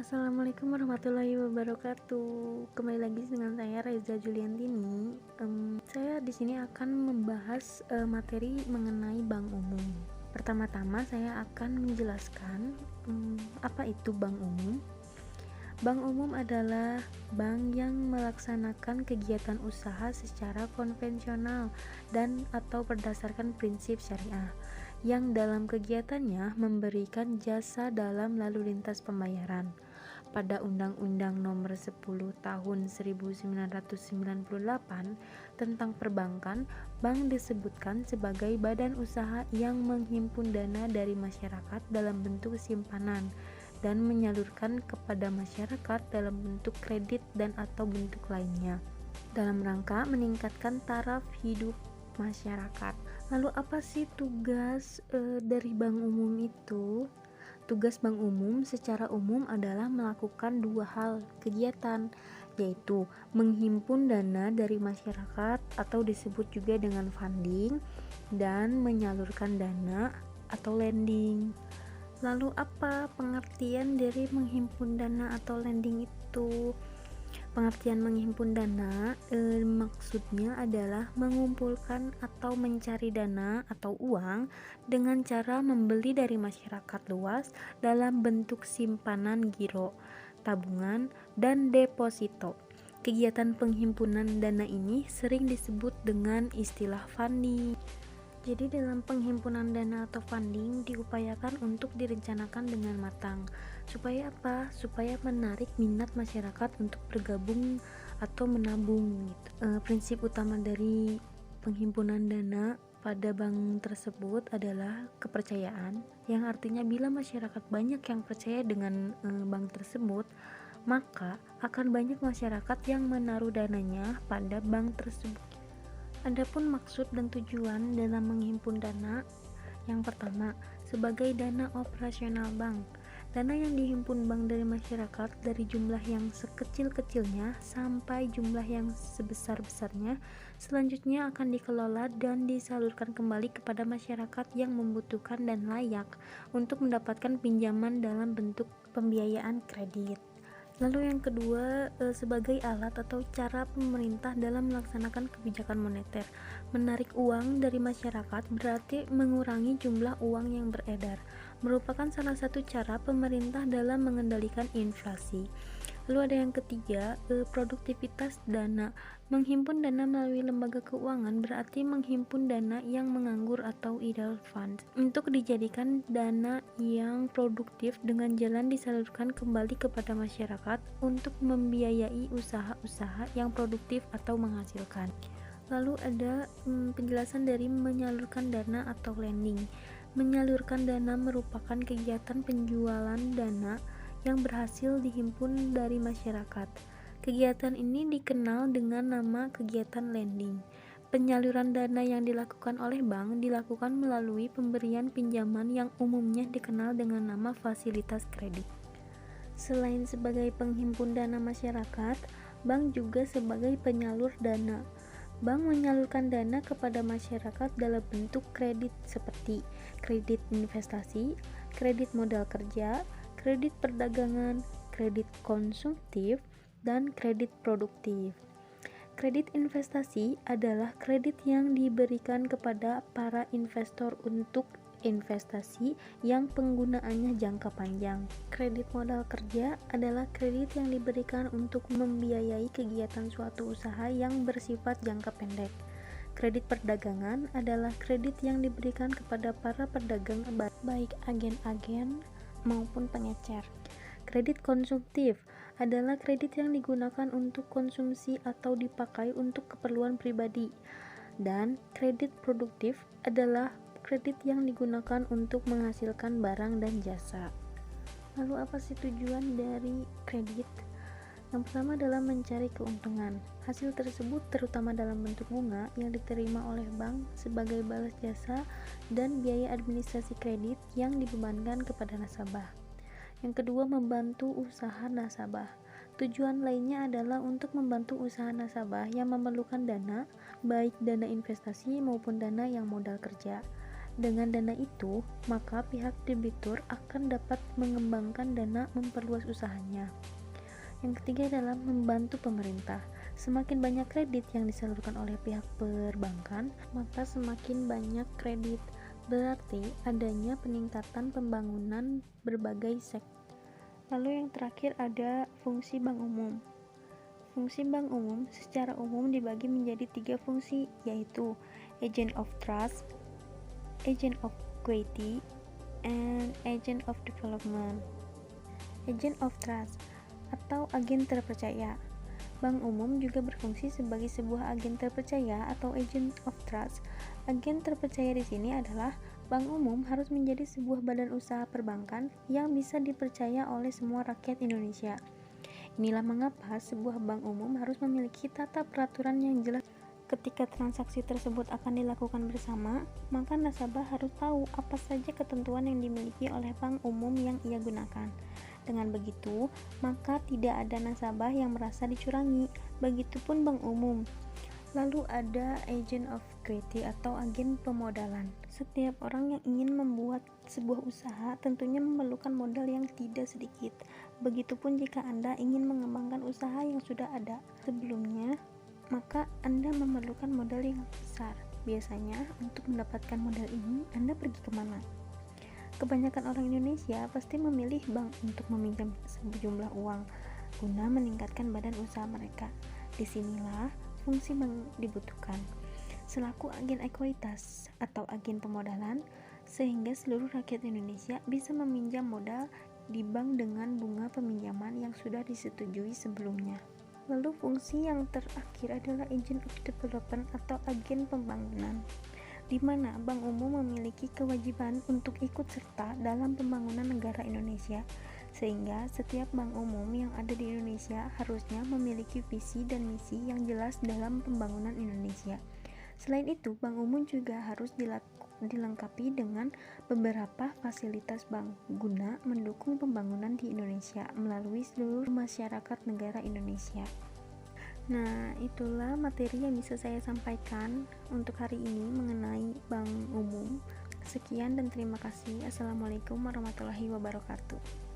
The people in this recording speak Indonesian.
Assalamualaikum warahmatullahi wabarakatuh. Kembali lagi dengan saya Reza Juliantini. Saya di sini akan membahas materi mengenai bank umum. Pertama-tama saya akan menjelaskan apa itu bank umum. Bank umum adalah bank yang melaksanakan kegiatan usaha secara konvensional dan atau berdasarkan prinsip syariah, yang dalam kegiatannya memberikan jasa dalam lalu lintas pembayaran. Pada Undang-Undang Nomor 10 Tahun 1998 tentang perbankan, bank disebutkan sebagai badan usaha yang menghimpun dana dari masyarakat dalam bentuk simpanan dan menyalurkan kepada masyarakat dalam bentuk kredit dan atau bentuk lainnya dalam rangka meningkatkan taraf hidup masyarakat. Lalu apa sih tugas dari bank umum itu? Tugas bank umum secara umum adalah melakukan dua hal kegiatan, yaitu menghimpun dana dari masyarakat atau disebut juga dengan funding, dan menyalurkan dana atau lending. Lalu apa pengertian dari menghimpun dana atau lending itu? Pengertian menghimpun dana maksudnya adalah mengumpulkan atau mencari dana atau uang dengan cara membeli dari masyarakat luas dalam bentuk simpanan giro, tabungan, dan deposito. Kegiatan penghimpunan dana ini sering disebut dengan istilah funding. Jadi dalam penghimpunan dana atau funding diupayakan untuk direncanakan dengan matang. Supaya apa? Supaya menarik minat masyarakat untuk bergabung atau menabung gitu. Prinsip utama dari penghimpunan dana pada bank tersebut adalah kepercayaan, yang artinya bila masyarakat banyak yang percaya dengan bank tersebut, maka akan banyak masyarakat yang menaruh dananya pada bank tersebut. Adapun maksud dan tujuan dalam menghimpun dana, yang pertama, sebagai dana operasional bank. Dana yang dihimpun bank dari masyarakat dari jumlah yang sekecil-kecilnya sampai jumlah yang sebesar-besarnya selanjutnya akan dikelola dan disalurkan kembali kepada masyarakat yang membutuhkan dan layak untuk mendapatkan pinjaman dalam bentuk pembiayaan kredit. Lalu yang kedua, sebagai alat atau cara pemerintah dalam melaksanakan kebijakan moneter. Menarik uang dari masyarakat berarti mengurangi jumlah uang yang beredar, merupakan salah satu cara pemerintah dalam mengendalikan inflasi. Lalu ada yang ketiga, produktivitas dana. Menghimpun dana melalui lembaga keuangan berarti menghimpun dana yang menganggur atau idle fund untuk dijadikan dana yang produktif dengan jalan disalurkan kembali kepada masyarakat untuk membiayai usaha-usaha yang produktif atau menghasilkan. Lalu ada penjelasan dari menyalurkan dana atau lending. Menyalurkan dana merupakan kegiatan penjualan dana yang berhasil dihimpun dari masyarakat. Kegiatan ini dikenal dengan nama kegiatan lending. Penyaluran dana yang dilakukan oleh bank dilakukan melalui pemberian pinjaman yang umumnya dikenal dengan nama fasilitas kredit. Selain sebagai penghimpun dana masyarakat, bank juga sebagai penyalur dana. Bank menyalurkan dana kepada masyarakat dalam bentuk kredit seperti kredit investasi, kredit modal kerja, kredit perdagangan, kredit konsumtif, dan kredit produktif. Kredit investasi adalah kredit yang diberikan kepada para investor untuk investasi yang penggunaannya jangka panjang. Kredit modal kerja adalah kredit yang diberikan untuk membiayai kegiatan suatu usaha yang bersifat jangka pendek. Kredit perdagangan adalah kredit yang diberikan kepada para pedagang baik agen-agen maupun pengecer. Kredit konsumtif adalah kredit yang digunakan untuk konsumsi atau dipakai untuk keperluan pribadi. Dan kredit produktif adalah kredit yang digunakan untuk menghasilkan barang dan jasa. Lalu apa sih tujuan dari kredit? Yang pertama adalah mencari keuntungan. Hasil tersebut terutama dalam bentuk bunga yang diterima oleh bank sebagai balas jasa dan biaya administrasi kredit yang dibebankan kepada nasabah. Yang kedua, membantu usaha nasabah. Tujuan lainnya adalah untuk membantu usaha nasabah yang memerlukan dana, baik dana investasi maupun dana yang modal kerja. Dengan dana itu, maka pihak debitur akan dapat mengembangkan dana memperluas usahanya. Yang ketiga adalah membantu pemerintah. Semakin banyak kredit yang disalurkan oleh pihak perbankan, maka semakin banyak kredit. Berarti adanya peningkatan pembangunan berbagai sektor. Lalu yang terakhir ada fungsi bank umum. Fungsi bank umum secara umum dibagi menjadi 3 fungsi, yaitu agent of trust, agent of equity, and agent of development. Agent of trust atau agen terpercaya. Bank umum juga berfungsi sebagai sebuah agen terpercaya atau agent of trust. Agen terpercaya di sini adalah bank umum harus menjadi sebuah badan usaha perbankan yang bisa dipercaya oleh semua rakyat Indonesia. Inilah mengapa sebuah bank umum harus memiliki tata peraturan yang jelas. Ketika transaksi tersebut akan dilakukan bersama, maka nasabah harus tahu apa saja ketentuan yang dimiliki oleh bank umum yang ia gunakan. Dengan begitu, maka tidak ada nasabah yang merasa dicurangi. Begitupun bank umum. Lalu ada agent of equity atau agen pemodalan. Setiap orang yang ingin membuat sebuah usaha tentunya memerlukan modal yang tidak sedikit. Begitupun jika Anda ingin mengembangkan usaha yang sudah ada sebelumnya, maka Anda memerlukan modal yang besar. Biasanya untuk mendapatkan modal ini, Anda pergi kemana? Kebanyakan orang Indonesia pasti memilih bank untuk meminjam sejumlah uang guna meningkatkan badan usaha mereka. Disinilah fungsi bank dibutuhkan selaku agen ekuitas atau agen pemodalan, sehingga seluruh rakyat Indonesia bisa meminjam modal di bank dengan bunga peminjaman yang sudah disetujui sebelumnya. Lalu fungsi yang terakhir adalah agent of development atau agen pembangunan, di mana bank umum memiliki kewajiban untuk ikut serta dalam pembangunan negara Indonesia, sehingga setiap bank umum yang ada di Indonesia harusnya memiliki visi dan misi yang jelas dalam pembangunan Indonesia. Selain itu, bank umum juga harus dilengkapi dengan beberapa fasilitas bank guna mendukung pembangunan di Indonesia melalui seluruh masyarakat negara Indonesia. Nah, itulah materi yang bisa saya sampaikan untuk hari ini mengenai bank umum. Sekian dan terima kasih. Assalamualaikum warahmatullahi wabarakatuh.